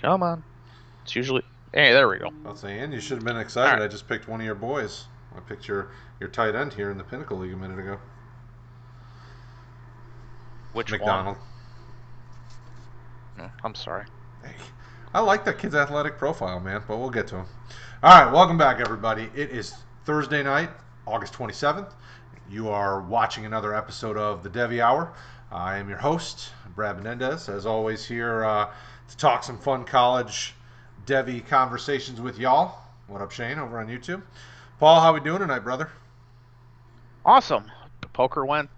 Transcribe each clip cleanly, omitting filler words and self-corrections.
Come on. It's usually... Hey, there we go. I'll say, and you should have been All excited. right. I just picked one of your boys. I picked your tight end here in the Pinnacle League a minute ago. Which one? Mcdonald. I'm sorry. Hey, I like that kid's athletic profile, man, but we'll get to him. All right, welcome back, everybody. It is Thursday night, August 27th. You are watching another episode of the Devy Hour. I am your host, Brad Menendez, as always, here to talk some fun college Devy conversations with y'all. What up, Shane, over on YouTube? Paul, how we doing tonight, brother? Awesome. Poker went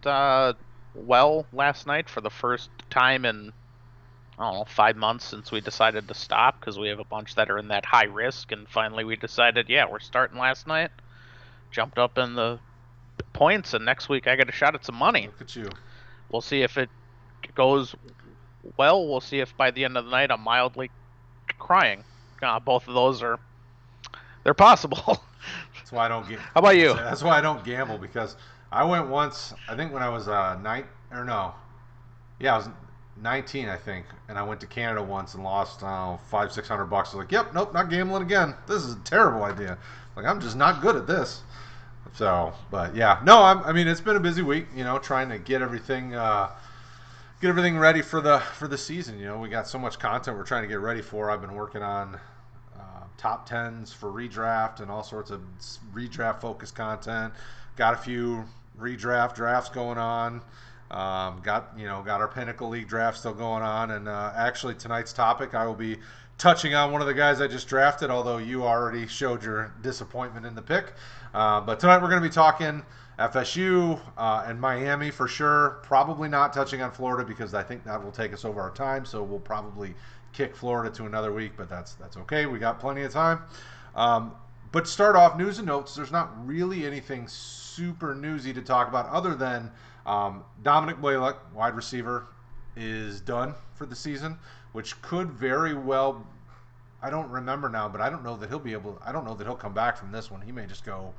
well last night for the first time in, I don't know, 5 months since we decided to stop because we have a bunch that are in that high risk. And finally we decided, yeah, we're starting last night. Jumped up in the points, and next week I get a shot at some money. Look at you. We'll see if it goes well. We'll see if by the end of the night I'm mildly crying. Both of those they're possible. That's why I don't get. How about you? That's why I don't gamble because I went once. I think when I was yeah, I was 19, I think, and I went to Canada once and lost 500-600 bucks. I was like, yep, nope, not gambling again. This is a terrible idea. Like I'm just not good at this. So, but yeah, no, I mean it's been a busy week. You know, trying to get everything ready for the season. You know, we got so much content we're trying to get ready for. I've been working on top tens for redraft and all sorts of redraft focused content. Got a few redraft drafts going on. Got our Pinnacle League draft still going on, and actually tonight's topic I will be touching on one of the guys I just drafted. Although you already showed your disappointment in the pick, but tonight we're going to be talking FSU and Miami for sure. Probably not touching on Florida because I think that will take us over our time. So we'll probably kick Florida to another week, but that's okay. We got plenty of time. But start off news and notes. There's not really anything super newsy to talk about other than Dominic Blaylock, wide receiver, is done for the season, which could very well. I don't remember now, but I don't know that he'll be able. I don't know that he'll come back from this one. He may just go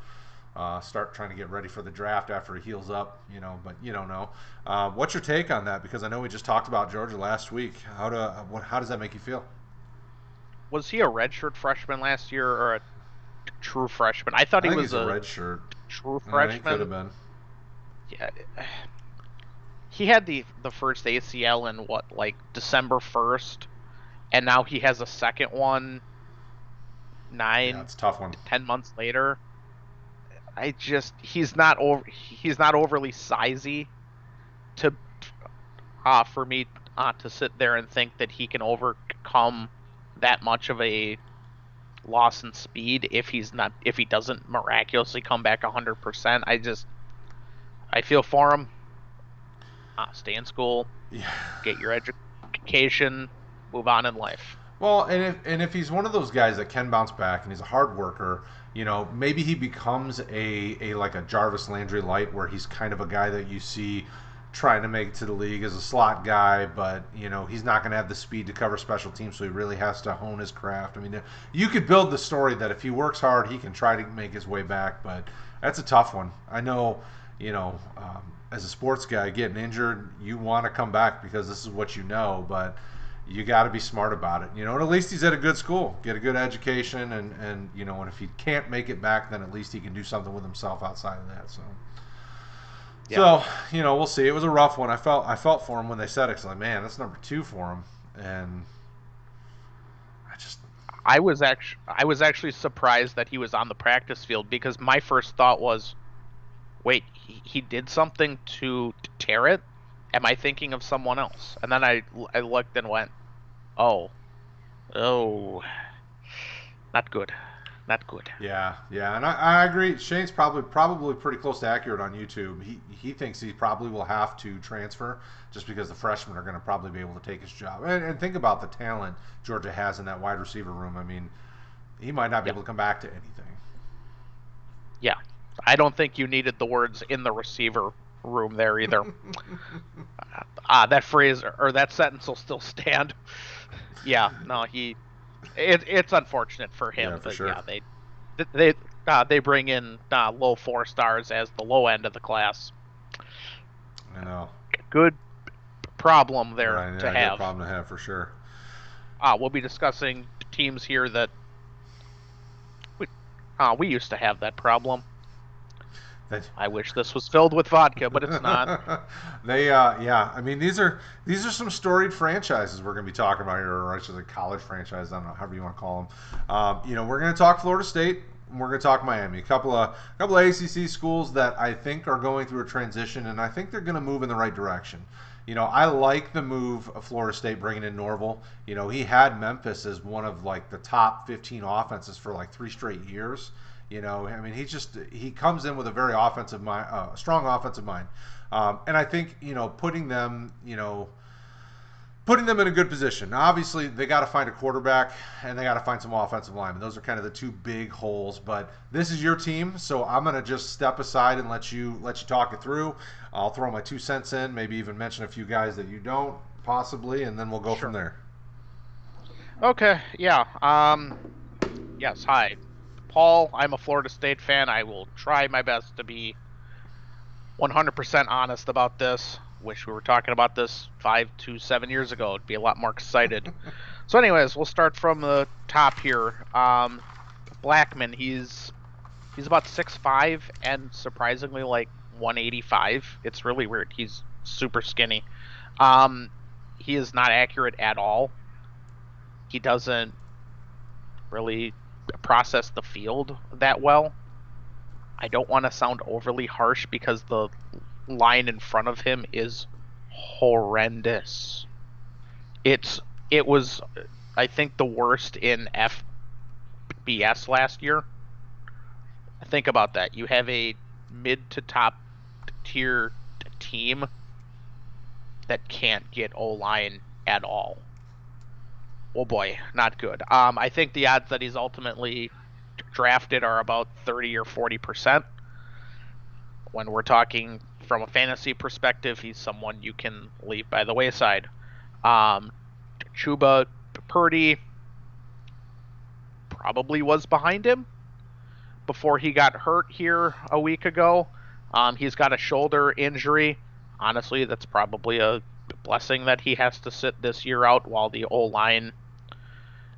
start trying to get ready for the draft after he heals up, but you don't know. What's your take on that? Because I know we just talked about Georgia last week. How does that make you feel? Was he a redshirt freshman last year or a true freshman? I thought I he think was he's a a red shirt. true He could have freshman. been. Yeah, he had the first ACL in what, like December 1st, and now he has a second one Yeah, nine, it's a tough one. 10 months later. He's not overly sizey to for me to sit there and think that he can overcome that much of a loss in speed if he doesn't miraculously come back 100%. I feel for him. Stay in school, Yeah. get your education, move on in life. Well, and if he's one of those guys that can bounce back and he's a hard worker, maybe he becomes a like a Jarvis Landry light where he's kind of a guy that you see trying to make it to the league as a slot guy, but he's not going to have the speed to cover special teams, so he really has to hone his craft. I mean, you could build the story that if he works hard, he can try to make his way back, but that's a tough one. I know, as a sports guy, getting injured, you want to come back because this is what you know, but you got to be smart about it, and at least he's at a good school, get a good education, and if he can't make it back, then at least he can do something with himself outside of that. So, Yeah. so we'll see. It was a rough one. I felt for him when they said it. Cause like, man, that's number 2 for him, and I just I was actually surprised that he was on the practice field because my first thought was, wait, he did something to tear it? Am I thinking of someone else? And then I looked and went, oh, oh, not good, not good. yeah, and I agree. Shane's probably pretty close to accurate on YouTube. He thinks he probably will have to transfer just because the freshmen are going to probably be able to take his job. And think about the talent Georgia has in that wide receiver room. I mean, he might not be Yeah, able to come back to anything. yeah. I don't think you needed the words in the receiver room there either. That phrase or that sentence will still stand. Yeah, no, it's unfortunate for Yeah, him, for but sure. yeah, they bring in low 4 stars as the low end of the class. I know. Good problem there Right, to yeah, good have. problem to have for sure. we'll be discussing teams here that we, we used to have that problem. I wish this was filled with vodka, but it's not. Yeah. I mean, these are some storied franchises we're going to be talking about here, or actually college franchises. I don't know, however you want to call them. We're going to talk Florida State. And we're going to talk Miami. A couple of ACC schools that I think are going through a transition, and I think they're going to move in the right direction. I like the move of Florida State bringing in Norvell. He had Memphis as one of like the top 15 offenses for like 3 straight years. I mean, he comes in with a very offensive mind, strong offensive mind, and I think putting them in a good position. Now, obviously, they got to find a quarterback and they got to find some offensive linemen. Those are kind of the 2 big holes. But this is your team, so I'm going to just step aside and let you talk it through. I'll throw my 2 cents in, maybe even mention a few guys that you don't possibly, and then we'll go from there. Okay, yeah. Yes, hi. Paul, I'm a Florida State fan. I will try my best to be 100% honest about this. Wish we were talking about this 5 to 7 years ago. I'd be a lot more excited. So anyways, we'll start from the top here. Blackman, he's about 6'5" and surprisingly like 185. It's really weird. He's super skinny. He is not accurate at all. He doesn't really process the field that well. I don't want to sound overly harsh because the line in front of him is horrendous. It was, I think, the worst in FBS last year. Think about that. You have a mid to top tier team that can't get O-line at all. Oh boy, not good. I think the odds that he's ultimately drafted are about 30 or 40%. When we're talking from a fantasy perspective, he's someone you can leave by the wayside. Chuba Purdy probably was behind him before he got hurt here a week ago. He's got a shoulder injury. Honestly, that's probably a blessing that he has to sit this year out while the O-line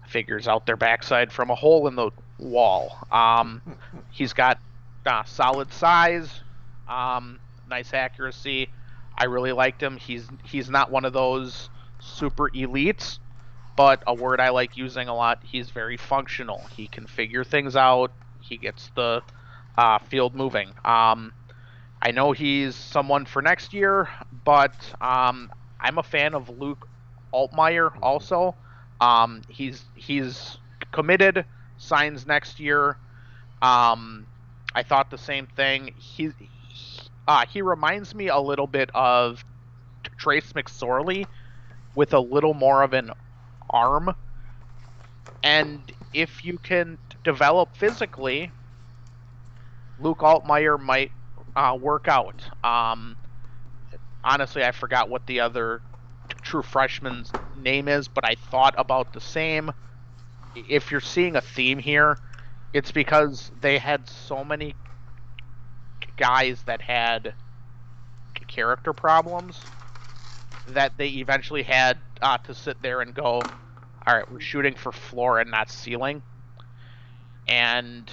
figures out their backside from a hole in the wall. He's got solid size, nice accuracy. I really liked him. He's not one of those super elites, but a word I like using a lot, he's very functional. He can figure things out. He gets the field moving. I know he's someone for next year, but I'm a fan of Luke Altmaier also. He's committed, signs next year. I thought the same thing. He reminds me a little bit of Trace McSorley with a little more of an arm. And if you can develop physically, Luke Altmaier might work out. Honestly, I forgot what the other true freshman's name is, but I thought about the same. If you're seeing a theme here, it's because they had so many guys that had character problems that they eventually had to sit there and go, all right, we're shooting for floor and not ceiling. And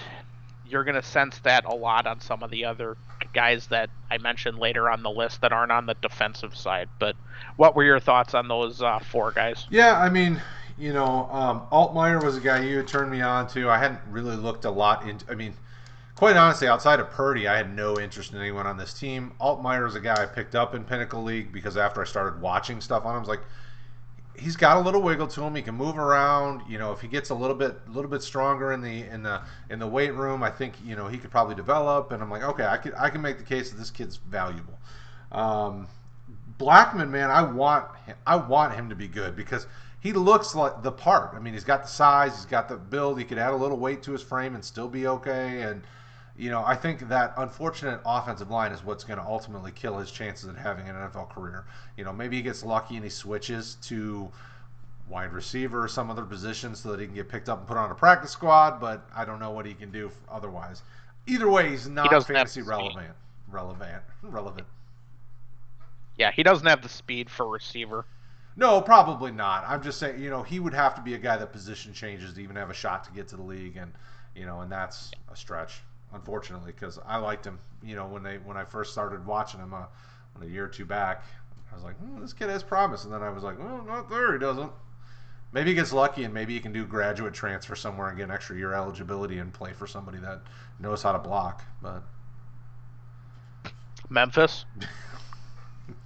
you're going to sense that a lot on some of the other guys that I mentioned later on the list that aren't on the defensive side. But what were your thoughts on those 4 guys? Yeah, I mean, Altmaier was a guy you had turned me on to. I hadn't really looked a lot into. I mean, quite honestly, outside of Purdy, I had no interest in anyone on this team. Altmaier is a guy I picked up in Pinnacle League because after I started watching stuff on him, I was like, he's got a little wiggle to him. He can move around. If he gets a little bit stronger in the weight room, I think he could probably develop. And I'm like, okay, I can make the case that this kid's valuable. Blackman, man, I want him to be good because he looks like the part. I mean, he's got the size, he's got the build. He could add a little weight to his frame and still be okay. And I think that unfortunate offensive line is what's going to ultimately kill his chances of having an NFL career. Maybe he gets lucky and he switches to wide receiver or some other position so that he can get picked up and put on a practice squad, but I don't know what he can do otherwise. Either way, he's not fantasy relevant. Yeah, he doesn't have the speed for receiver. No, probably not. I'm just saying, he would have to be a guy that position changes to even have a shot to get to the league, and that's a stretch, unfortunately, because I liked him. When I first started watching him, a year or two back, I was like, this kid has promise, and then I was like, oh, not there, he doesn't. Maybe he gets lucky, and maybe he can do graduate transfer somewhere and get an extra year eligibility and play for somebody that knows how to block. But Memphis.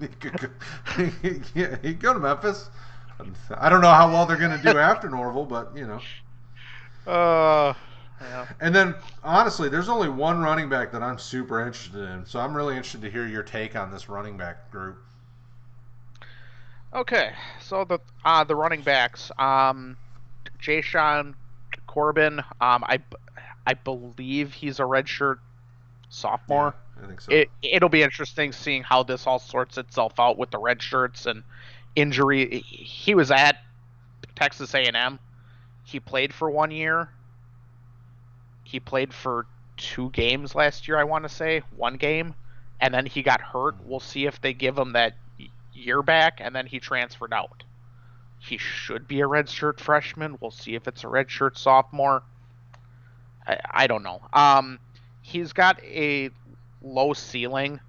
he could go, he'd go to Memphis. I don't know how well they're going to do after Norville, but Uh, yeah. And then, honestly, there's only one running back that I'm super interested in, so I'm really interested to hear your take on this running back group. Okay, so the running backs, Jayshawn Corbin, I believe he's a redshirt Yeah, sophomore. I think so. It'll be interesting seeing how this all sorts itself out with the red shirts and injury. He was at Texas A&M. He played for 1 year. He played for 2 games last year, I want to say, 1 game, and then he got hurt. We'll see if they give him that year back, and then he transferred out. He should be a redshirt freshman. We'll see if it's a redshirt sophomore. I don't know. He's got a low ceiling,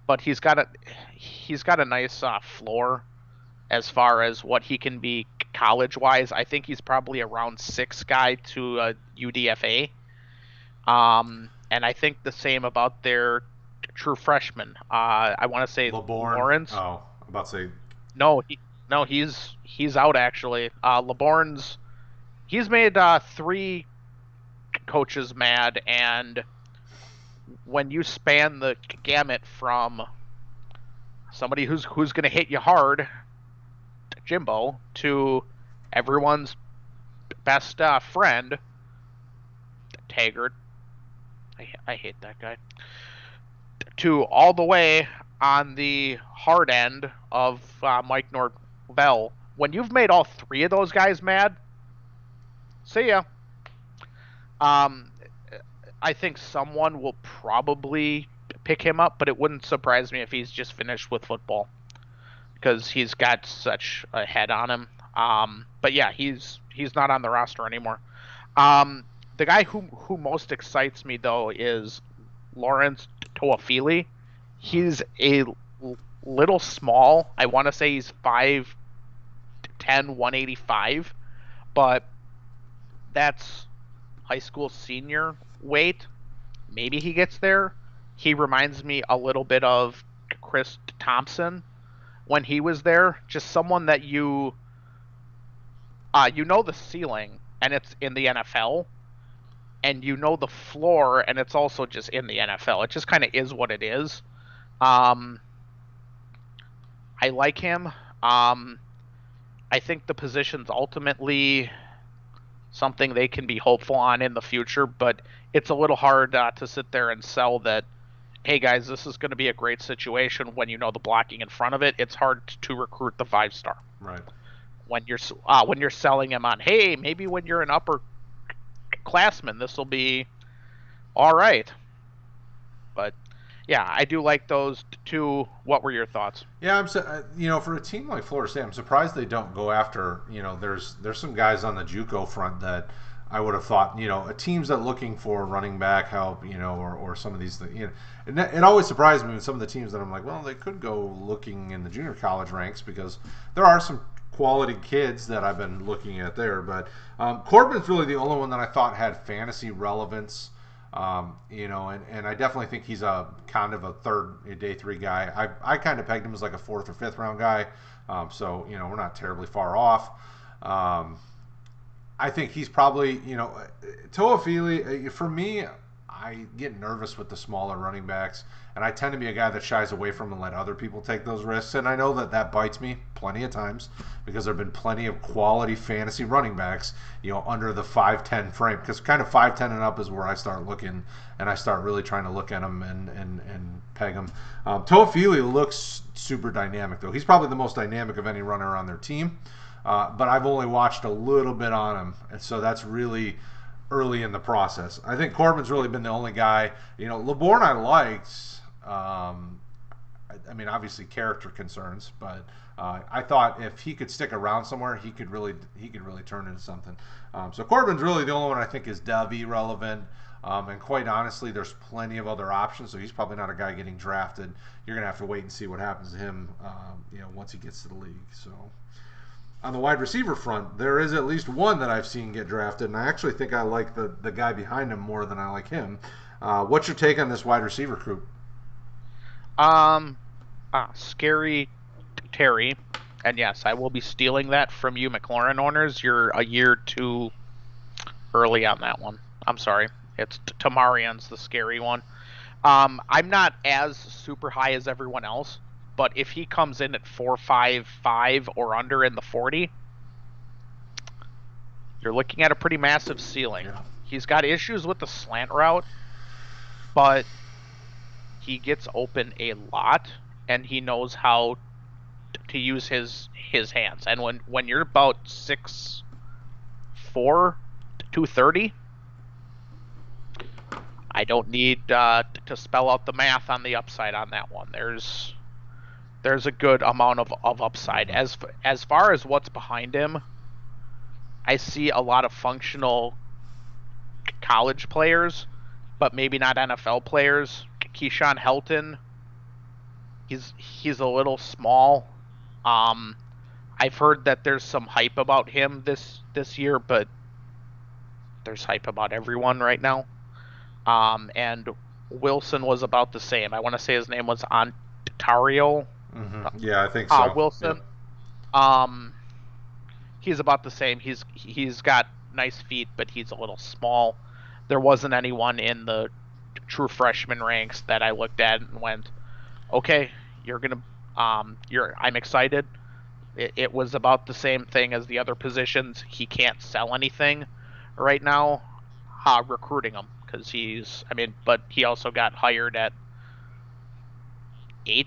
but he's got a nice floor as far as what he can be college wise. I think he's probably a round 6 guy to UDFA. And I think the same about their true freshman. I want to say LeBourne. Lawrence. Oh, I'm about to say. No, he's out actually. LeBourne's he's made 3 coaches mad, and when you span the gamut from somebody who's going to hit you hard, Jimbo, to everyone's best friend, Taggart. I hate that guy. To all the way on the hard end of Mike Norvell. When you've made all 3 of those guys mad, see ya. I think someone will probably pick him up, but it wouldn't surprise me if he's just finished with football because he's got such a head on him. But yeah, he's not on the roster anymore. The guy who most excites me though is Lawrence Toafili. He's a little small. I want to say he's 5'10", 185, but that's high school senior weight. Maybe he gets there. He reminds me a little bit of Chris Thompson when he was there. Just someone that you know the ceiling, and it's in the NFL, and you know the floor, and it's also just in the NFL. It just kind of is what it is. I like him. I think the position's ultimately something they can be hopeful on in the future, but it's a little hard to sit there and sell that, hey guys, this is going to be a great situation when you know the blocking in front of it. It's hard to recruit the 5-star. Right. When you're selling him on, hey, maybe when you're an upper classman, this will be all right. But yeah, I do like those 2. What were your thoughts? Yeah, for a team like Florida State, I'm surprised they don't go after. There's some guys on the JUCO front that I would have thought. Teams that looking for running back help. Or some of these things. It always surprised me with some of the teams that I'm like, well, they could go looking in the junior college ranks because there are some quality kids that I've been looking at there. But Corbin's really the only one that I thought had fantasy relevance. And I definitely think he's a kind of a day 3 guy. I kind of pegged him as like a 4th or 5th round guy. So we're not terribly far off. I think he's probably, Toafili, for me, I get nervous with the smaller running backs, and I tend to be a guy that shies away from and let other people take those risks. And I know that bites me plenty of times because there have been plenty of quality fantasy running backs, under the 5'10" frame. Because kind of 5'10" and up is where I start looking, and I start really trying to look at them and peg them. Toafili looks super dynamic, though. He's probably the most dynamic of any runner on their team. But I've only watched a little bit on him, and so that's really early in the process. I think Corbin's really been the only guy. LeBourne I liked. I mean, obviously character concerns, but I thought if he could stick around somewhere, he could really turn into something. So Corbin's really the only one I think is Devy relevant. And quite honestly, there's plenty of other options. So he's probably not a guy getting drafted. You're gonna have to wait and see what happens to him, once he gets to the league. So on the wide receiver front, there is at least one that I've seen get drafted, and I actually think I like the guy behind him more than I like him. What's your take on this wide receiver group? Scary Terry, and yes, I will be stealing that from you, McLaurin owners. You're a year too early on that one. I'm sorry. It's Tamarian's the scary one. I'm not as super high as everyone else, but if he comes in at 4.55 or under in the 40, you're looking at a pretty massive ceiling. Yeah. He's got issues with the slant route, but he gets open a lot, and he knows how to use his hands. And when you're about 6'4", 230, I don't need to spell out the math on the upside on that one. There's a good amount of upside. As far as what's behind him, I see a lot of functional college players, but maybe not NFL players. Keyshawn Helton, he's a little small. I've heard that there's some hype about him this year, but there's hype about everyone right now. And Wilson was about the same. I want to say his name was Ontario. Mm-hmm. Yeah, I think so. Wilson. Yep. He's about the same. He's got nice feet, but he's a little small. There wasn't anyone in the true freshman ranks that I looked at and went, okay, I'm excited. It was about the same thing as the other positions. He can't sell anything right now. Recruiting him, because but he also got hired at 8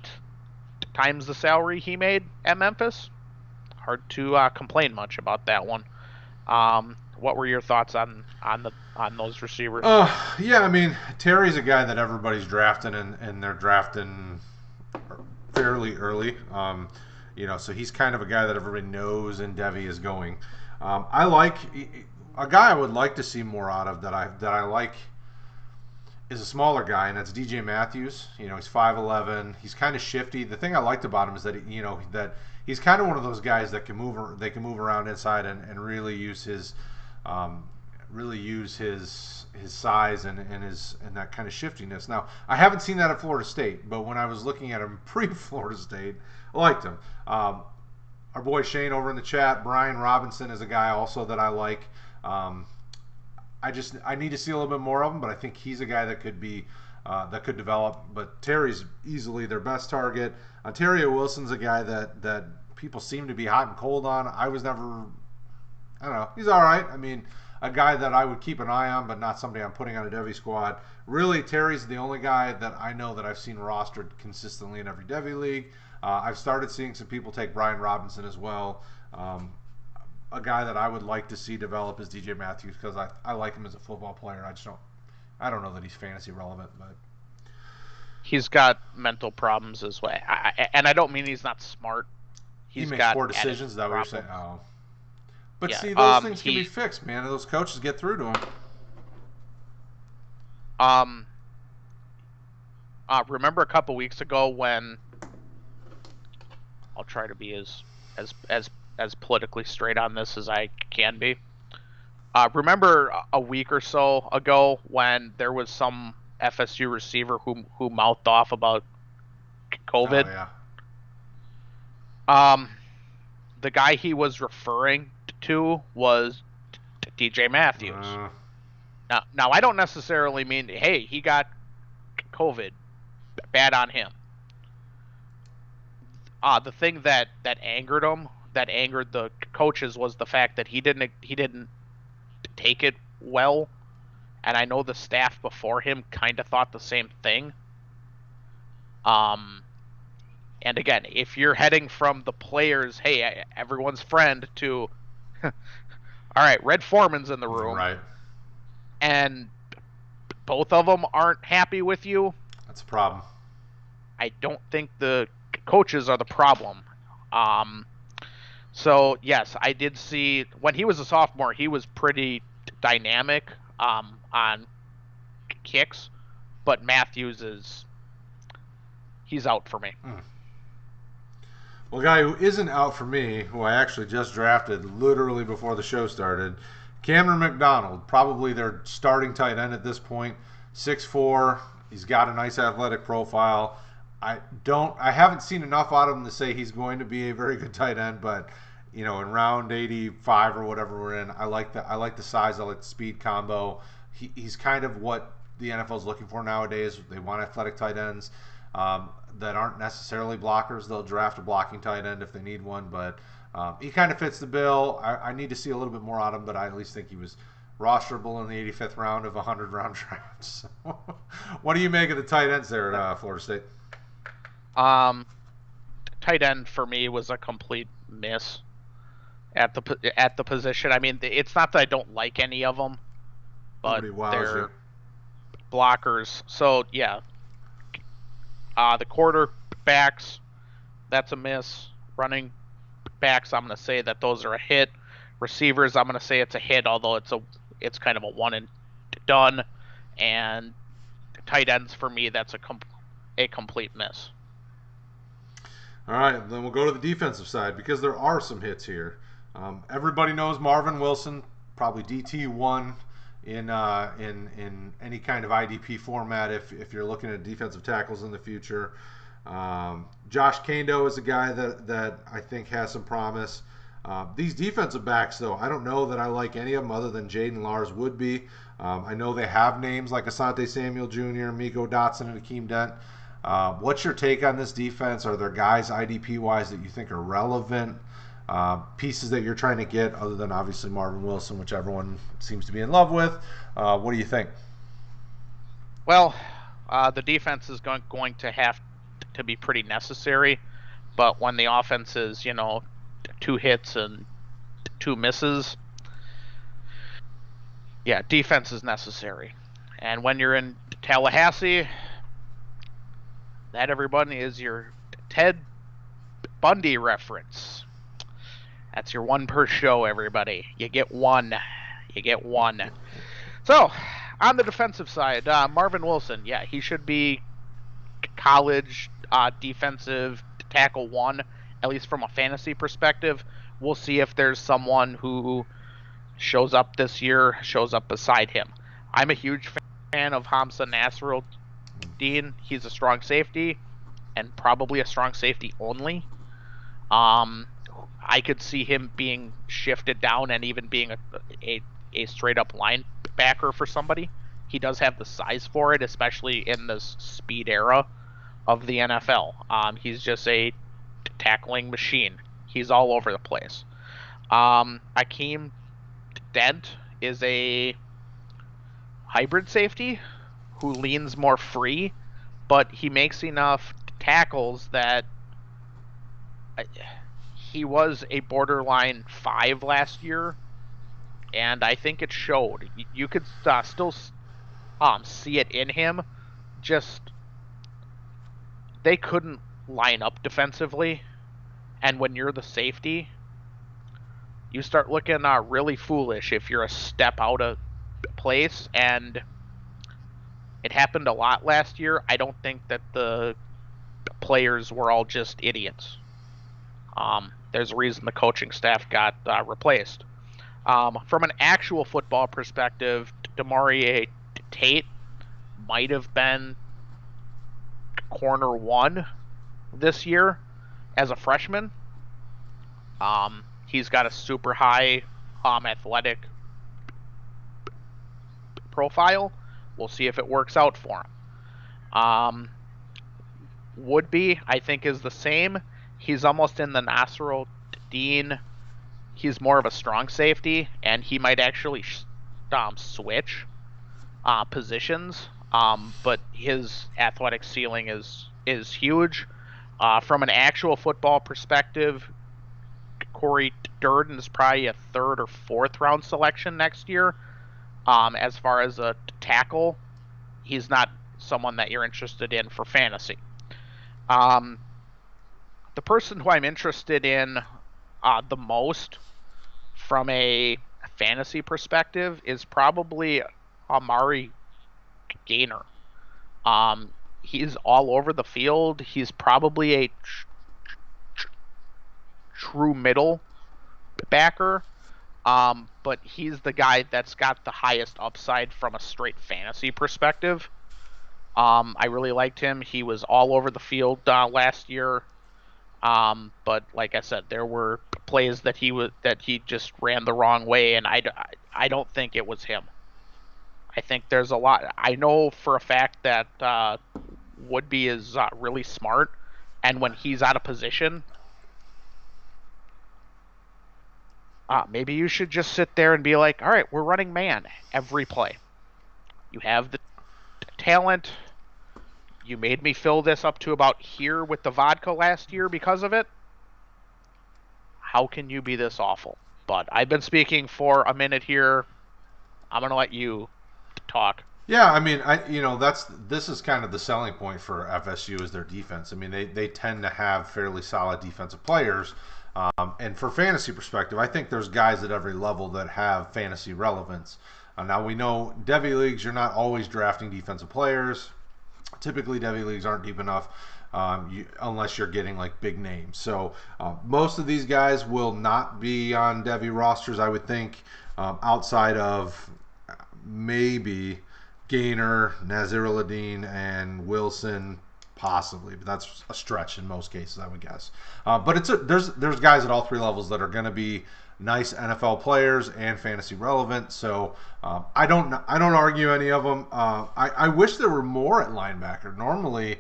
times the salary he made at Memphis. Hard to complain much about that one. What were your thoughts on those receivers? Yeah, I mean, Terry's a guy that everybody's drafting, and they're drafting fairly early. So he's kind of a guy that everybody knows and Devy is going. I like a guy I would like to see more out of that I like is a smaller guy, and that's DJ Matthews. He's 5'11". He's kind of shifty. The thing I liked about him is that that he's kind of one of those guys that can move. They can move around inside and really use his size and that kind of shiftiness. Now, I haven't seen that at Florida State, but when I was looking at him pre-Florida State, I liked him. Our boy Shane over in the chat, Brian Robinson, is a guy also that I like. I need to see a little bit more of him, but I think he's a guy that could could develop. But Terry's easily their best target. Ontario Wilson's a guy that people seem to be hot and cold on. I don't know. He's all right. I mean, a guy that I would keep an eye on, but not somebody I'm putting on a Devy squad. Really, Terry's the only guy that I know that I've seen rostered consistently in every Devy league. I've started seeing some people take Brian Robinson as well. A guy that I would like to see develop is DJ Matthews, because I like him as a football player. I don't know that he's fantasy relevant, but he's got mental problems as well. And I don't mean he's not smart. He makes poor decisions. Is that what you're saying? Oh. But yeah, see, those things can be fixed, man. Those coaches get through to him. Remember a couple weeks ago when I'll try to be as politically straight on this as I can be. Remember a week or so ago when there was some FSU receiver who mouthed off about COVID? Oh, yeah. The guy he was referring to was DJ Matthews. Now I don't necessarily mean, hey, he got COVID, bad on him. The thing that angered him, that angered the coaches, was the fact that he didn't take it well, and I know the staff before him kind of thought the same thing. And again, if you're heading from the players, hey, everyone's friend, to all right, Red Foreman's in the room, right, and both of them aren't happy with you, that's a problem. I don't think the coaches are the problem. Um, so yes, I did see when he was a sophomore, he was pretty dynamic on kicks, but Matthews is he's out for me. Well, a guy who isn't out for me, who I actually just drafted literally before the show started, Cameron Mcdonald, probably their starting tight end at this point. 6'4". He's got a nice athletic profile. I haven't seen enough out of him to say he's going to be a very good tight end, but in round 85 or whatever we're in, I like the size, I like the speed combo. He's kind of what the NFL is looking for nowadays. They want athletic tight ends that aren't necessarily blockers. They'll draft a blocking tight end if they need one, but he kind of fits the bill. I need to see a little bit more out of him, but I at least think he was rosterable in the 85th round of 100-round drafts. What do you make of the tight ends there at Florida State? Tight end for me was a complete miss at the position. I mean, it's not that I don't like any of them, but they're blockers. So yeah, the quarterbacks, that's a miss. Running backs, I'm gonna say that those are a hit. Receivers, I'm gonna say it's a hit, although it's kind of a one and done. And tight ends for me, that's a complete miss. All right, then we'll go to the defensive side because there are some hits here. Everybody knows Marvin Wilson, probably DT1 in any kind of IDP format if you're looking at defensive tackles in the future. Josh Kando is a guy that I think has some promise. These defensive backs, though, I don't know that I like any of them other than Jaden Lars would be. I know they have names like Asante Samuel Jr., Miko Dotson, and Akeem Dent. What's your take on this defense? Are there guys IDP-wise that you think are relevant? Pieces that you're trying to get other than obviously Marvin Wilson, which everyone seems to be in love with. What do you think? Well, the defense is going to have to be pretty necessary, but when the offense is, 2 hits and 2 misses, yeah, defense is necessary. And when you're in Tallahassee, that, everybody, is your Ted Bundy reference. That's your one per show, everybody. You get one. So, on the defensive side, Marvin Wilson, yeah, he should be college defensive tackle 1, at least from a fantasy perspective. We'll see if there's someone who shows up this year, shows up beside him. I'm a huge fan of Hamza Nasruddin. He's a strong safety, and probably a strong safety only. I could see him being shifted down and even being a straight up linebacker for somebody. He does have the size for it, especially in this speed era of the NFL. He's just a tackling machine. He's all over the place. Akeem Dent is a hybrid safety who leans more free, but he makes enough tackles that he was a borderline 5 last year, and I think it showed. You could still see it in him. Just they couldn't line up defensively, and when you're the safety, you start looking really foolish if you're a step out of place, and it happened a lot last year. I don't think that the players were all just idiots. There's a reason the coaching staff got replaced. From an actual football perspective, Damari Tate might have been corner 1 this year as a freshman. He's got a super high athletic profile. We'll see if it works out for him. Would-be, I think, is the same. He's almost in the Nasruddin. He's more of a strong safety, and he might actually switch positions. But his athletic ceiling is huge. From an actual football perspective, Corey Durden is probably a 3rd or 4th round selection next year. As far as a tackle, he's not someone that you're interested in for fantasy. Um, the person who I'm interested in the most from a fantasy perspective is probably Amari Gainer. He's all over the field. He's probably a true middle backer. But he's the guy that's got the highest upside from a straight fantasy perspective. I really liked him. He was all over the field last year. But like I said, there were plays that he just ran the wrong way, and I don't think it was him. I think there's a lot. I know for a fact that Woodby is really smart, and when he's out of position, maybe you should just sit there and be like, all right, we're running man every play. You have the talent. You made me fill this up to about here with the vodka last year because of it. How can you be this awful? But I've been speaking for a minute here. I'm going to let you talk. Yeah, I mean, this is kind of the selling point for FSU is their defense. I mean, they tend to have fairly solid defensive players, and for fantasy perspective, I think there's guys at every level that have fantasy relevance. Now we know Devy Leagues, you're not always drafting defensive players. Typically, Devy Leagues aren't deep enough unless you're getting like big names. So most of these guys will not be on Devy rosters, I would think, outside of maybe Gainer, Naziruladin, and Wilson, possibly, but that's a stretch in most cases, I would guess. But there's guys at all three levels that are going to be nice NFL players and fantasy relevant. So I don't argue any of them. I wish there were more at linebacker. Normally,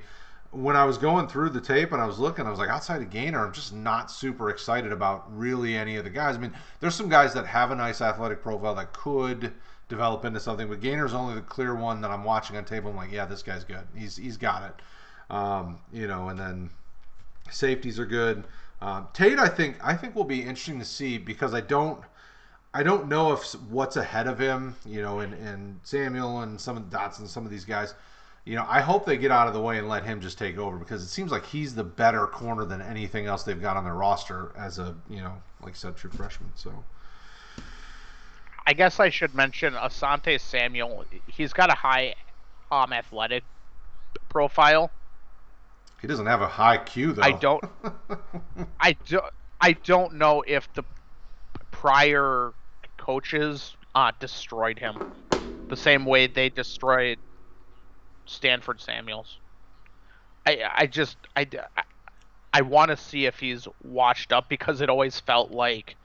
when I was going through the tape and I was looking, I was like, outside of Gainer, I'm just not super excited about really any of the guys. I mean, there's some guys that have a nice athletic profile that could develop into something, but Gainer's only the clear one that I'm watching on tape. I'm like, yeah, this guy's good. He's got it. And then safeties are good. Tate, I think will be interesting to see because I don't know if what's ahead of him, and Samuel and some of the Dotson, some of these guys. I hope they get out of the way and let him just take over because it seems like he's the better corner than anything else they've got on their roster as a, like I said, true freshman. So I guess I should mention Asante Samuel. He's got a high athletic profile. He doesn't have a high Q though. I don't know if the prior coaches destroyed him the same way they destroyed Stanford Samuels. I want to see if he's washed up because it always felt like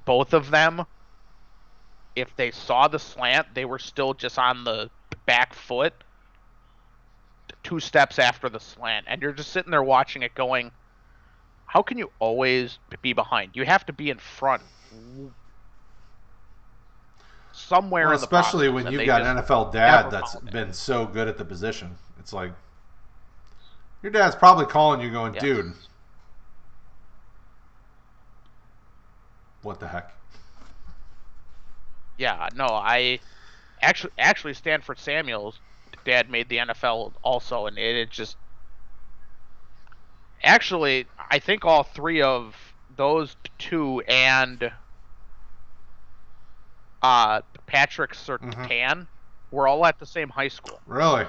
both of them, if they saw the slant, they were still just on the back foot 2 steps after the slant. And you're just sitting there watching it going, how can you always be behind? You have to be in front somewhere in the especially process, when you've got an NFL dad that's been so good at the position. It's like your dad's probably calling you going, dude, what the heck? Yeah, no, I actually Stanford Samuel's dad made the NFL also, and it just actually I think all three of those two and Patrick Surtain were all at the same high school. Really?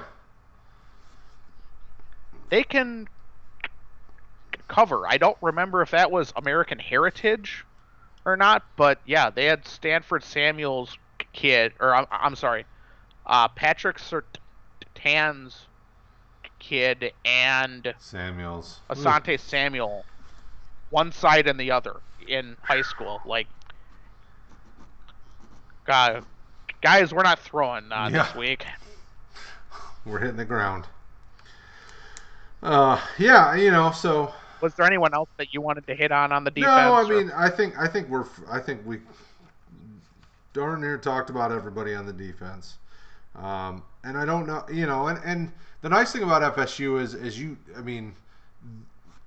They can cover. I don't remember if that was American Heritage or not, but yeah, they had Stanford Samuel's kid, or I'm sorry, Patrick Surtain's kid and Samuels. Asante Samuel, one side and the other in high school. Like, guys, we're not throwing this week. We're hitting the ground. So. Was there anyone else that you wanted to hit on the defense? No, I mean, I think we darn near talked about everybody on the defense. And I don't know, and the nice thing about FSU is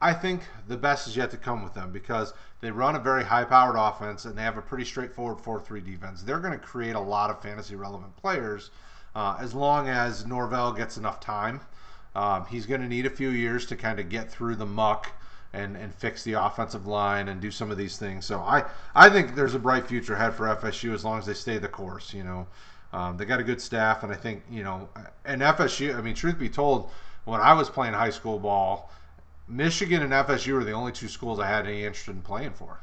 I think the best is yet to come with them because they run a very high-powered offense and they have a pretty straightforward 4-3 defense. They're going to create a lot of fantasy-relevant players as long as Norvell gets enough time. He's going to need a few years to kind of get through the muck and fix the offensive line and do some of these things. So I think there's a bright future ahead for FSU as long as they stay the course. They got a good staff, and I think and FSU. I mean, truth be told, when I was playing high school ball, Michigan and FSU were the only two schools I had any interest in playing for.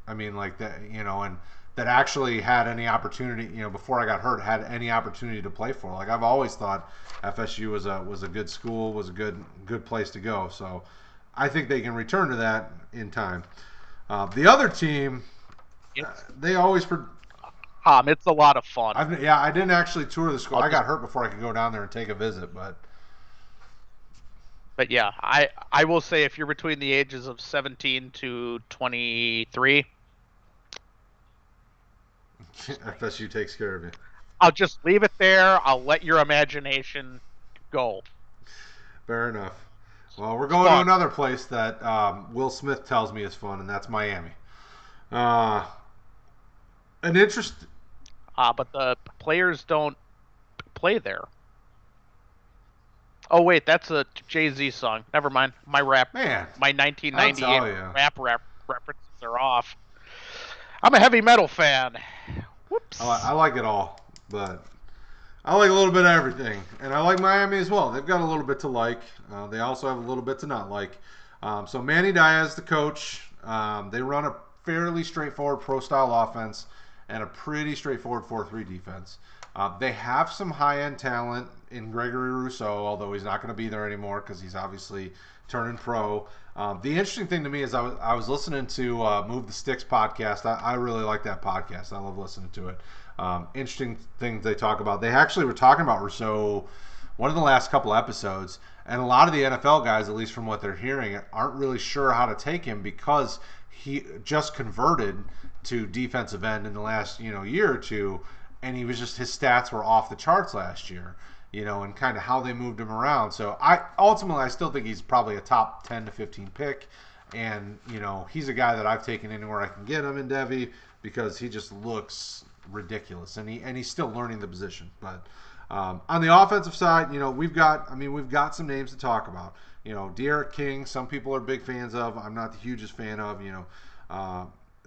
I mean, like that, and that actually had any opportunity, before I got hurt, had any opportunity to play for. Like I've always thought FSU was a good school, was a good place to go. So I think they can return to that in time. The other team, they always. It's a lot of fun. I didn't actually tour the school. I got hurt before I could go down there and take a visit, but. But yeah, I will say if you're between the ages of 17 to 23, FSU takes care of you. I'll just leave it there. I'll let your imagination go. Fair enough. Well, we're going to another place that Will Smith tells me is fun, and that's Miami. An interest. But the players don't play there. Oh wait, that's a Jay-Z song. Never mind. My 1998 rap references are off. I'm a heavy metal fan. Whoops. I like it all, but I like a little bit of everything, and I like Miami as well. They've got a little bit to like. They also have a little bit to not like. So Manny Diaz, the coach, they run a fairly straightforward pro-style offense and a pretty straightforward 4-3 defense. They have some high-end talent in Gregory Rousseau, although he's not going to be there anymore because he's obviously turning pro. The interesting thing to me is I was listening to Move the Sticks podcast. I really like that podcast. I love listening to it. Interesting things they talk about. They actually were talking about Rousseau one of the last couple episodes, and a lot of the NFL guys, at least from what they're hearing, aren't really sure how to take him because he just converted to defensive end in the last year or two, and he was just, his stats were off the charts last year, and kind of how they moved him around. So I still think he's probably a top 10 to 15 pick, and he's a guy that I've taken anywhere I can get him in Devy because he just looks ridiculous, and he's still learning the position. But on the offensive side, we've got some names to talk about. De'Aaron King, some people are big fans of. I'm not the hugest fan of.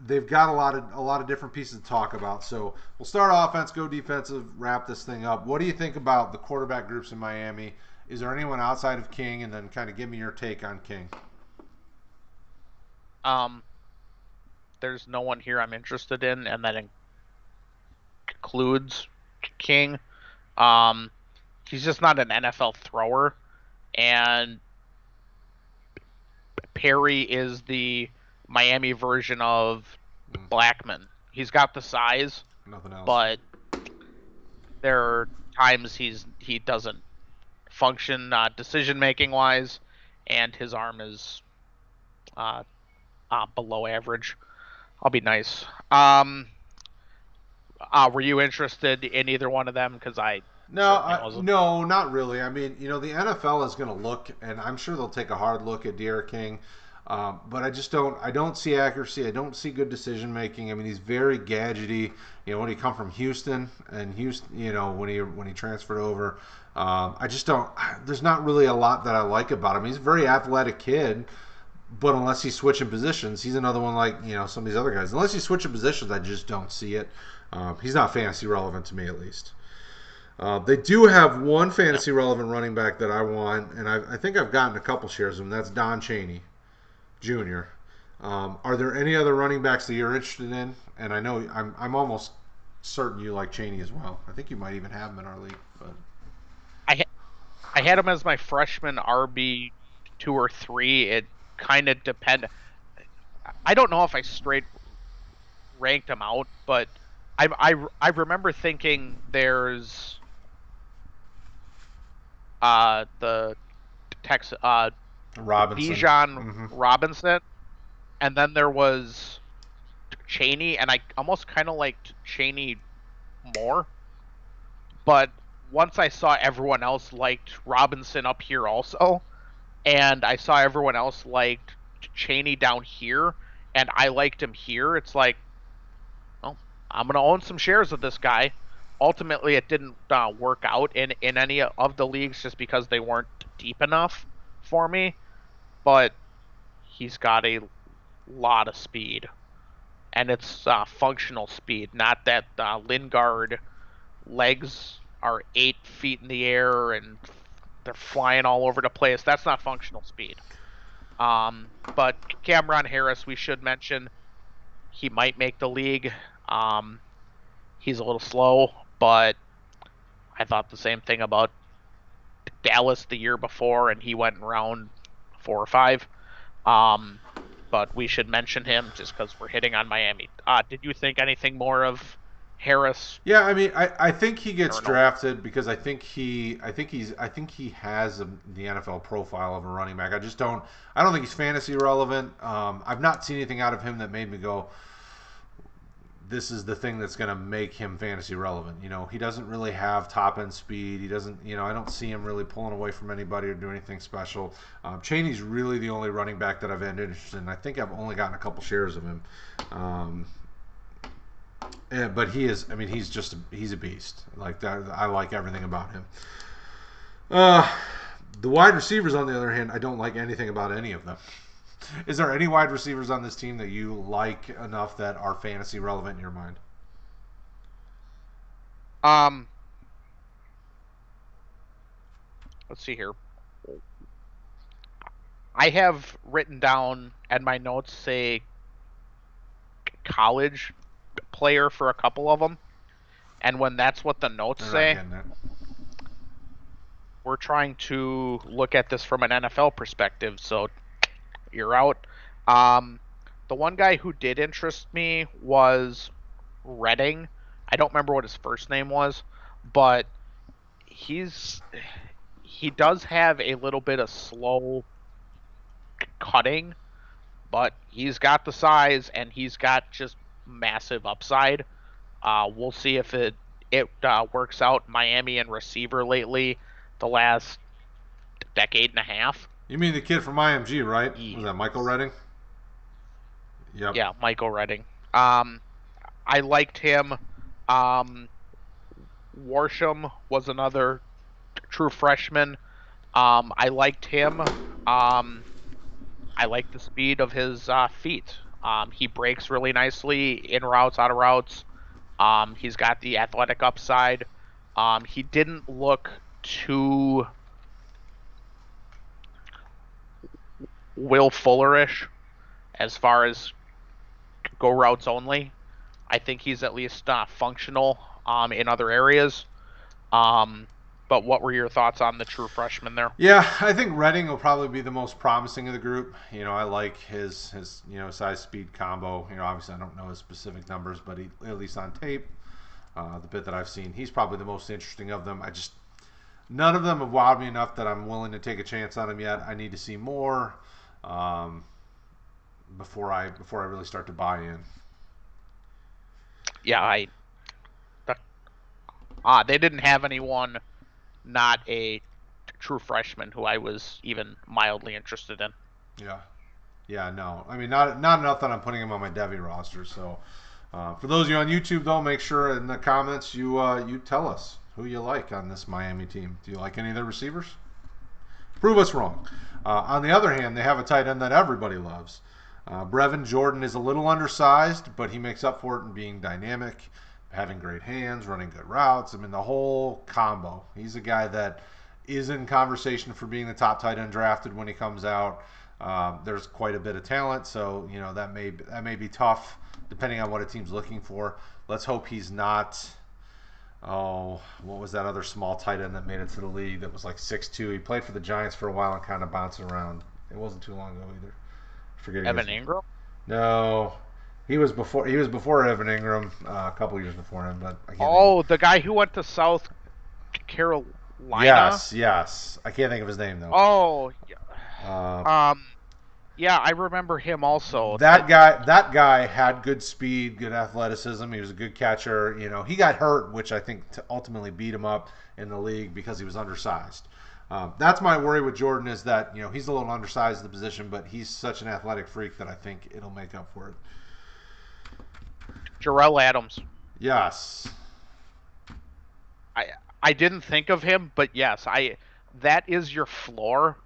They've got a lot of different pieces to talk about. So we'll start offense, go defensive, wrap this thing up. What do you think about the quarterback groups in Miami? Is there anyone outside of King? And then kind of give me your take on King. There's no one here I'm interested in, and that includes King. He's just not an NFL thrower, and Perry is the Miami version of Blackman. He's got the size, nothing else, but there are times he doesn't function decision making wise, and his arm is below average. I'll be nice. Were you interested in either one of them? Because No, not really. I mean, the NFL is going to look, and I'm sure they'll take a hard look at De'Aaron King. But I don't see accuracy. I don't see good decision making. I mean, he's very gadgety. When he come from Houston, and when he transferred over, I just don't. There's not really a lot that I like about him. He's a very athletic kid, but unless he's switching positions, he's another one like some of these other guys. Unless he's switching positions, I just don't see it. He's not fantasy relevant to me, at least. They do have one fantasy relevant running back that I want, and I think I've gotten a couple shares of him. That's Don Chaney Jr. Are there any other running backs that you're interested in? And I know I'm almost certain you like Chaney as well. I think you might even have him in our league. But I had him as my freshman RB 2 or 3. It kind of depended. I don't know if I straight ranked him out, but I remember thinking there's the Texas Robinson. Bijan Robinson, and then there was Chaney, and I almost kind of liked Chaney more. But once I saw everyone else liked Robinson up here also, and I saw everyone else liked Chaney down here, and I liked him here, it's like, well, I'm going to own some shares of this guy. Ultimately, it didn't work out in any of the leagues just because they weren't deep enough for me, but he's got a lot of speed, and it's functional speed, not that Lingard legs are 8 feet in the air and they're flying all over the place. That's not functional speed. But Cameron Harris, we should mention, he might make the league. He's a little slow, but I thought the same thing about Dallas the year before, and he went in round 4 or 5. But we should mention him just because we're hitting on Miami. Did you think anything more of Harris? Yeah, I mean, I think he gets Or no? drafted because I think he has the NFL profile of a running back. I don't think he's fantasy relevant. I've not seen anything out of him that made me go, this is the thing that's going to make him fantasy relevant. You know, he doesn't really have top end speed. He doesn't, I don't see him really pulling away from anybody or doing anything special. Cheney's really the only running back that I've had interest in. I think I've only gotten a couple shares of him. But he is, I mean, he's a beast. Like that, I like everything about him. The wide receivers, on the other hand, I don't like anything about any of them. Is there any wide receivers on this team that you like enough that are fantasy relevant in your mind? Um, let's see here. I have written down and my notes say college player for a couple of them, and when that's what the notes say, we're trying to look at this from an NFL perspective. So you're out. The one guy who did interest me was Redding. I don't remember what his first name was, but he does have a little bit of slow cutting, but he's got the size and he's got just massive upside. We'll see if it works out. Miami and receiver lately, the last decade and a half. You mean the kid from IMG, right? Was that Michael Redding? Yep. Yeah, Michael Redding. I liked him. Warsham was another true freshman. I liked him. I like the speed of his feet. He breaks really nicely in routes, out of routes. He's got the athletic upside. He didn't look too Will Fullerish as far as go routes only. I think he's at least functional in other areas. But what were your thoughts on the true freshman there? Yeah, I think Redding will probably be the most promising of the group. I like his size speed combo. Obviously I don't know his specific numbers, but he, at least on tape, the bit that I've seen, he's probably the most interesting of them. None of them have wowed me enough that I'm willing to take a chance on him yet. I need to see more before I really start to buy in. Yeah, they didn't have anyone not a true freshman who I was even mildly interested in. Yeah, no. I mean, not enough that I'm putting him on my Devy roster. So, for those of you on YouTube, though, make sure in the comments you tell us who you like on this Miami team. Do you like any of their receivers? Prove us wrong. On the other hand, they have a tight end that everybody loves. Brevin Jordan is a little undersized, but he makes up for it in being dynamic, having great hands, running good routes. I mean, the whole combo. He's a guy that is in conversation for being the top tight end drafted when he comes out. There's quite a bit of talent, so that may be tough depending on what a team's looking for. Let's hope he's not. Oh, what was that other small tight end that made it to the league that was like 6'2"? He played for the Giants for a while and kind of bounced around. It wasn't too long ago either. Forgetting Evan Ingram? No, he was before Evan Ingram, a couple years before him. But I can't think. The guy who went to South Carolina. Yes. I can't think of his name though. Oh, yeah, I remember him also. That guy had good speed, good athleticism. He was a good catcher. He got hurt, which I think ultimately beat him up in the league because he was undersized. That's my worry with Jordan is that he's a little undersized in the position, but he's such an athletic freak that I think it'll make up for it. Jarrell Adams. Yes. I didn't think of him, but yes, that is your floor.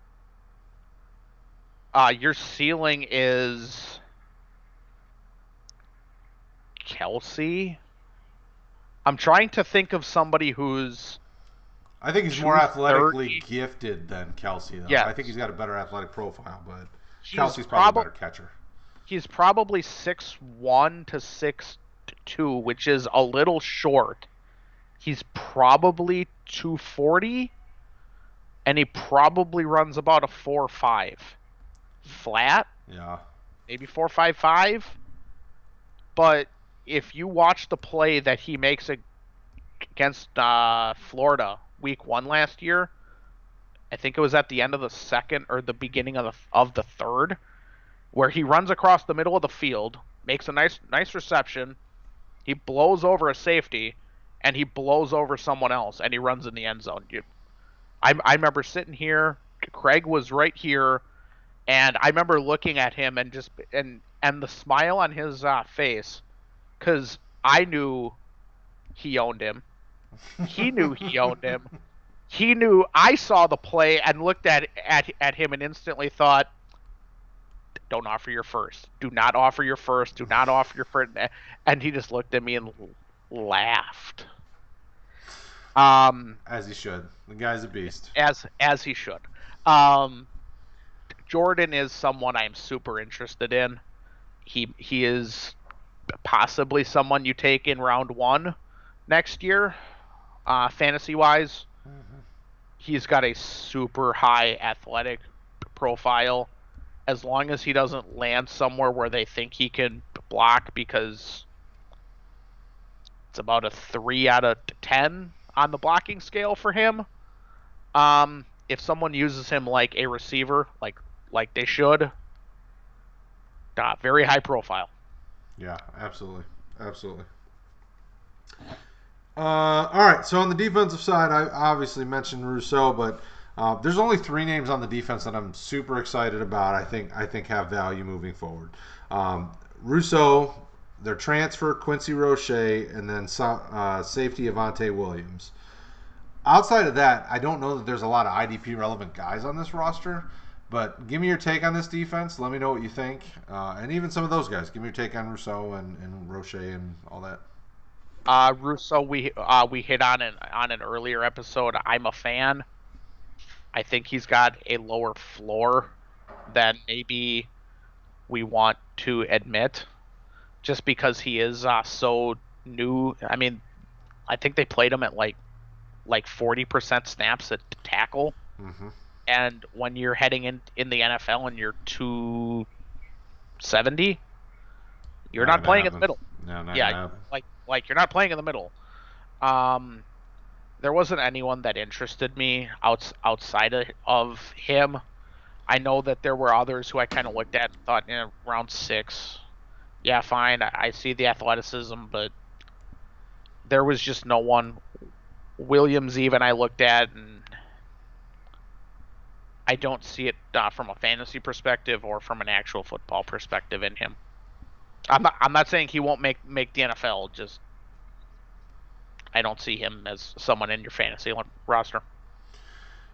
Your ceiling is Kelsey. I'm trying to think of somebody who's I think he's more athletically 230. gifted than Kelsey, though. I think he's Yes. got a better athletic profile, but He's Kelsey's probably a probably better catcher. he's probably 6'1" to 6'2", which is a little short. He's probably 240, and he probably runs about a 4.5 flat, Yeah. maybe 4.55. But if you watch the play that he makes against Florida week 1 last year, I think it was at the end of the second or the beginning of the third, where he runs across the middle of the field, makes a nice reception, he blows over a safety, and he blows over someone else, and he runs in the end zone. I remember sitting here, Craig was right here, and I remember looking at him and the smile on his face, because I knew he owned him. He knew he owned him. He knew I saw the play and looked at him and instantly thought, don't offer your first. Do not offer your first. Do not offer your first. And he just looked at me and laughed. As he should. The guy's a beast. As he should. Um, Jordan is someone I'm super interested in. He is possibly someone you take in round 1 next year, fantasy wise. Mm-hmm. He's got a super high athletic profile. As long as he doesn't land somewhere where they think he can block, because it's about a 3 out of 10 on the blocking scale for him. If someone uses him like a receiver, like they should, very high profile. Yeah, absolutely. Absolutely. All right, so on the defensive side, I obviously mentioned Rousseau, but there's only 3 names on the defense that I'm super excited about. I think have value moving forward. Rousseau, their transfer Quincy Roche, and then safety Avante Williams. Outside of that, I don't know that there's a lot of IDP relevant guys on this roster. But give me your take on this defense. Let me know what you think, and even some of those guys. Give me your take on Rousseau and Roche and all that. Russo, we hit on an earlier episode. I'm a fan. I think he's got a lower floor than maybe we want to admit, just because he is so new. I mean, I think they played him at like 40% snaps at tackle, Mm-hmm. and when you're heading in the NFL and you're 270, you're Not not gonna playing in the happen. middle. No, not gonna Yeah, happen. like you're not playing in the middle. Um, there wasn't anyone that interested me outside of him. I know that there were others who I kind of looked at and thought, round 6, yeah, fine. I see the athleticism, but there was just no one. Williams even I looked at, and I don't see it from a fantasy perspective or from an actual football perspective in him. I'm not saying he won't make the NFL. Just I don't see him as someone in your fantasy roster.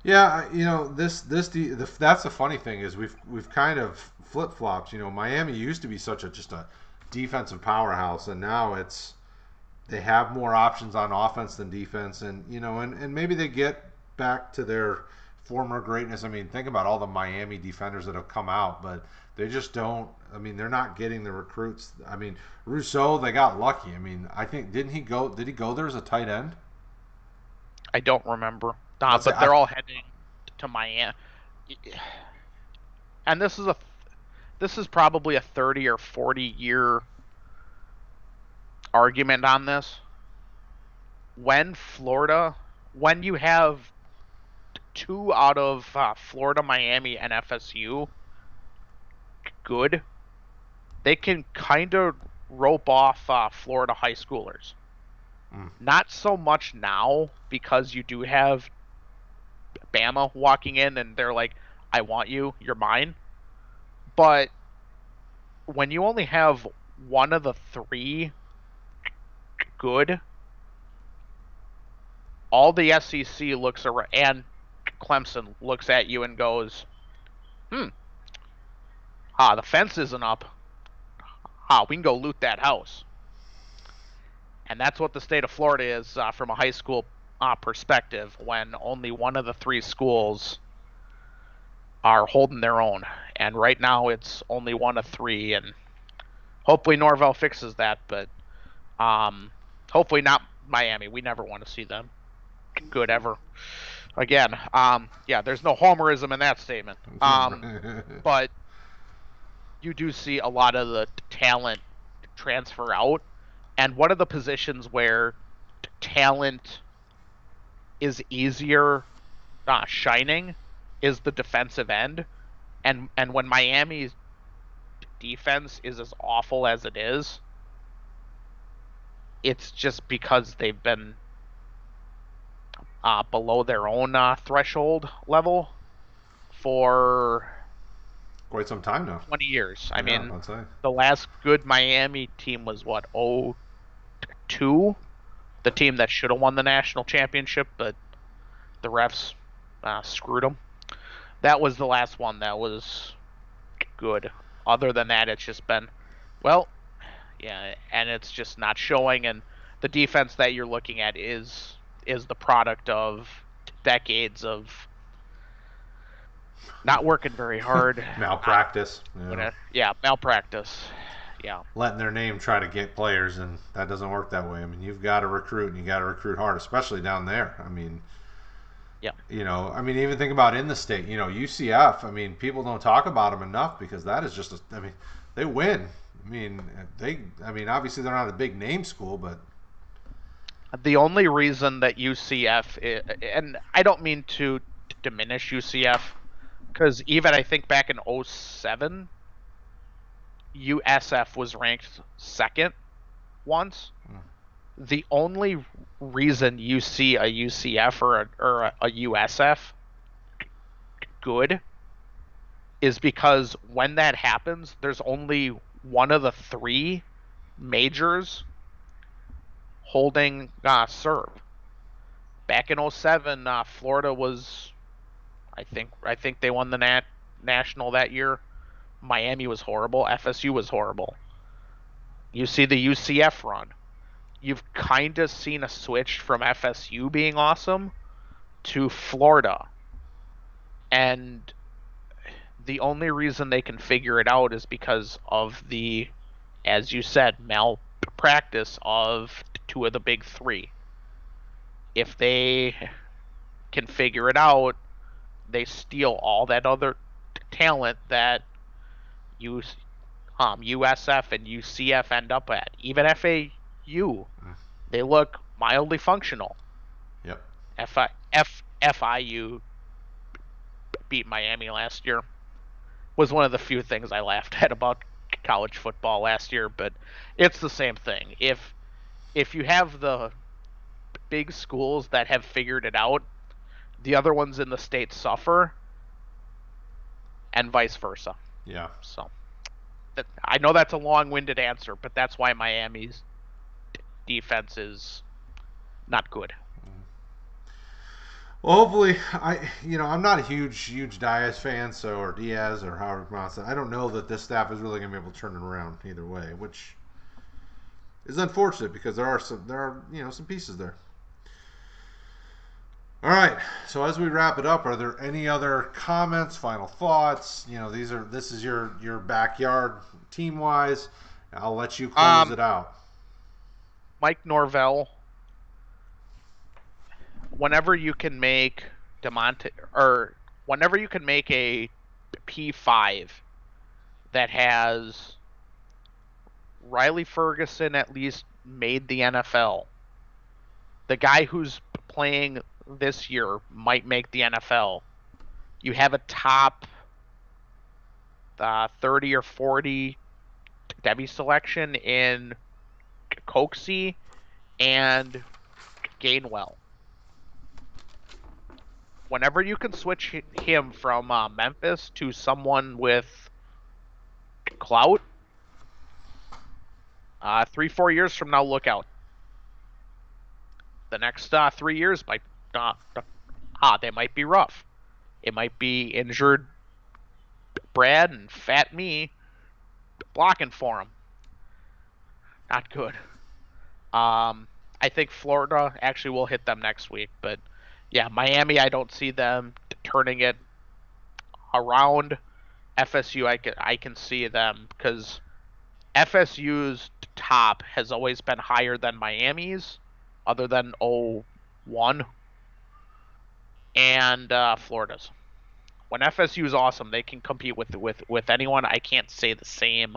Yeah, that's the funny thing is we've kind of flip flopped. Miami used to be such a just a defensive powerhouse, and now they have more options on offense than defense, and maybe they get back to their former greatness. I mean, think about all the Miami defenders that have come out, but they just don't. I mean, they're not getting the recruits. I mean, Rousseau, they got lucky. I mean, I think didn't he go? Did he go there as a tight end? I don't remember, Let's say but they're all heading to Miami, and this is probably a 30 or 40 year argument on this. When you have 2 out of Florida, Miami, and FSU good, they can kind of rope off Florida high schoolers. Mm. Not so much now, because you do have Bama walking in and they're like, I want you, you're mine. But when you only have one of the 3 good, all the SEC looks around, and Clemson looks at you and goes, "Hmm, the fence isn't up. We can go loot that house." And that's what the state of Florida is from a high school perspective, when only one of the three schools are holding their own. And right now it's only one of three, and hopefully Norvell fixes that, but hopefully not Miami. We never want to see them good ever again. Yeah, there's no homerism in that statement. But you do see a lot of the talent transfer out, and one of the positions where talent is easier shining is the defensive end. And when Miami's defense is as awful as it is, it's just because they've been below their own threshold level for quite some time now. 20 years. I Yeah, mean, I'd say. the last good Miami team was what, 02? The team that should have won the national championship, but the refs screwed them. That was the last one that was good. Other than that, it's just been, well, yeah, and it's just not showing. And the defense that you're looking at is the product of decades of not working very hard. Malpractice. Malpractice. Yeah. Letting their name try to get players, and that doesn't work that way. I mean, you've got to recruit, and you got to recruit hard, especially down there. I mean, yeah. Even think about in the state. UCF. I mean, people don't talk about them enough because that is just. They win. Obviously they're not a big name school, but the only reason that UCF, and I don't mean to diminish UCF, because even I think back in 07, USF was ranked second once. The only reason you see a UCF or a USF good is because when that happens, there's only one of the three majors holding serve. Back in 07, Florida was, I think they won the national that year. Miami was horrible. FSU was horrible. You see the UCF run. You've kind of seen a switch from FSU being awesome to Florida. And the only reason they can figure it out is because of the, as you said, malpractice of two of the big three. If they can figure it out, they steal all that other talent that USF and UCF end up at. Even FAU, they look mildly functional. Yep. FIU beat Miami last year. Was one of the few things I laughed at about college football last year, but it's the same thing. If you have the big schools that have figured it out, the other ones in the state suffer, and vice versa. Yeah. So I know that's a long-winded answer, but that's why Miami's defense is not good. Well, hopefully, I'm not a huge Diaz fan, or Diaz, or however you pronounce it. I don't know that this staff is really going to be able to turn it around either way, which is unfortunate because there are some pieces there. All right. So as we wrap it up, are there any other comments, final thoughts? This is your backyard team wise. I'll let you close it out. Mike Norvell. Whenever you can make whenever you can make a P5 that has Riley Ferguson at least made the NFL, the guy who's playing this year might make the NFL. You have a top 30 or 40 Devy selection in Coxie and Gainwell. Whenever you can switch him from Memphis to someone with clout, 3-4 years from now, look out. The next 3 years might they might be rough. It might be injured Brad and fat me blocking for him. Not good. I think Florida actually will hit them next week, but yeah, Miami, I don't see them turning it around. FSU, I can see them because FSU's top has always been higher than Miami's, other than 01 and Florida's. When FSU is awesome, they can compete with anyone. I can't say the same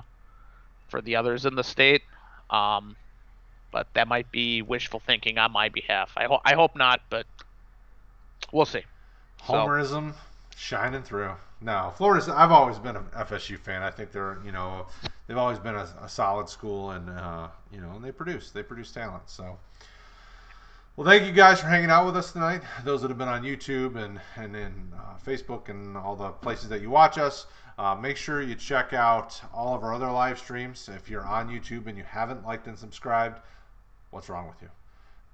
for the others in the state, but that might be wishful thinking on my behalf. I hope not, but we'll see. So Homerism shining through. No, Florida's. I've always been an FSU fan. I think they're, they've always been a solid school, and and they produce talent. So, well, thank you guys for hanging out with us tonight. Those that have been on YouTube and in Facebook and all the places that you watch us. Make sure you check out all of our other live streams. If you're on YouTube and you haven't liked and subscribed, what's wrong with you?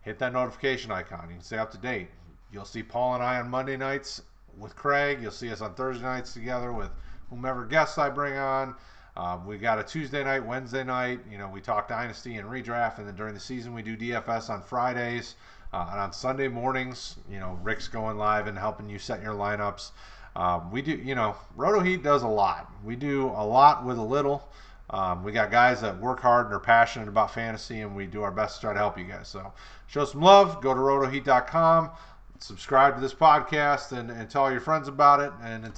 Hit that notification icon. You can stay up to date. You'll see Paul and I on Monday nights with Craig. You'll see us on Thursday nights together with whomever guests I bring on. We got a Tuesday night, Wednesday night. We talk Dynasty and Redraft, and then during the season we do DFS on Fridays. And on Sunday mornings, Rick's going live and helping you set your lineups. We do, Roto Heat does a lot. We do a lot with a little. We got guys that work hard and are passionate about fantasy, and we do our best to try to help you guys. So show some love. Go to rotoheat.com. Subscribe to this podcast and tell all your friends about it. And until